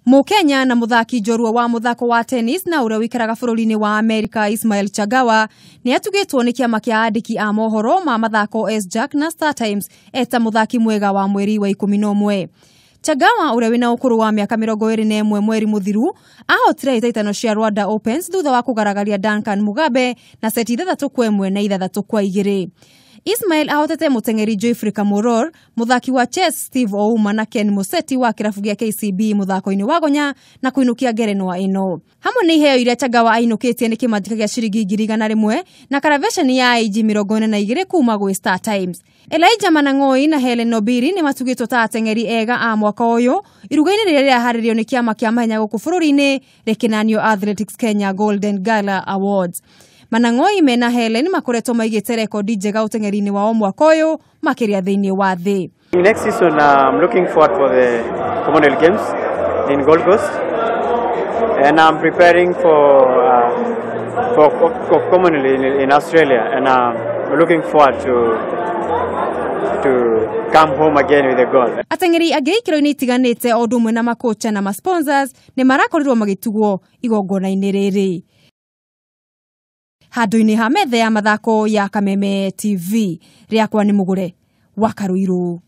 Mukenya na muthaki njorua wa muthako wa tennis na uria wikaraga bururi-ini wa Amerika Ismael Changawa ni atugitwo ni kiama kia andiki a mohoro ma mathako SJAK na Startimes eta muthaki mwega wa mweri wa 11. Changawa uria wina ukuru wa miaka 21 mweri muthiru ahotire itaitano cia Rwanda Opens thutha wa kugaragaria Duncan Mugabe na seti 3-1 na 3-2. Ismael ahotete muteng'eri Joifrika Moror, muthaki wa chess Steve Ouma na Ken Museti wa kirabu gia KCB muthako-ini wa gonya na kuinukia ngerenwa ino. Hamwe ni iheo iria Changawa ainukitie ni kimanjika gia ciringi 100,000 na karavesheni ya IG 42 kuma gwi Startimes. Elijah Managoi na Hellen Obiri ni matugitwo ta ateng'eri ega a mwaka uyu iruga-ini riria riaharirio ni kiama kia mahenya guku bururi-ini rikinanio Athletics Kenya Golden Gala Awards. Managoi mena Hellen makoretwo maigite rekodi njega uteng'eri-ini wao mwaka uyu makiria thi-ini wa thi. Next season I'm looking forward for the Commonwealth Games in Gold Coast, and I'm preparing for Commonwealth in Australia, and I'm looking forward to come home again with a goal. Ateng'eri angi ikiro-ini itiganite o ndumwe na makocha na ma-sponsors ni marakorirwo magitugwo igongona-ini riri. Handu-ini ha metha ya mathako ya Kameme TV, riakwa ni Mugure wa Karuiru.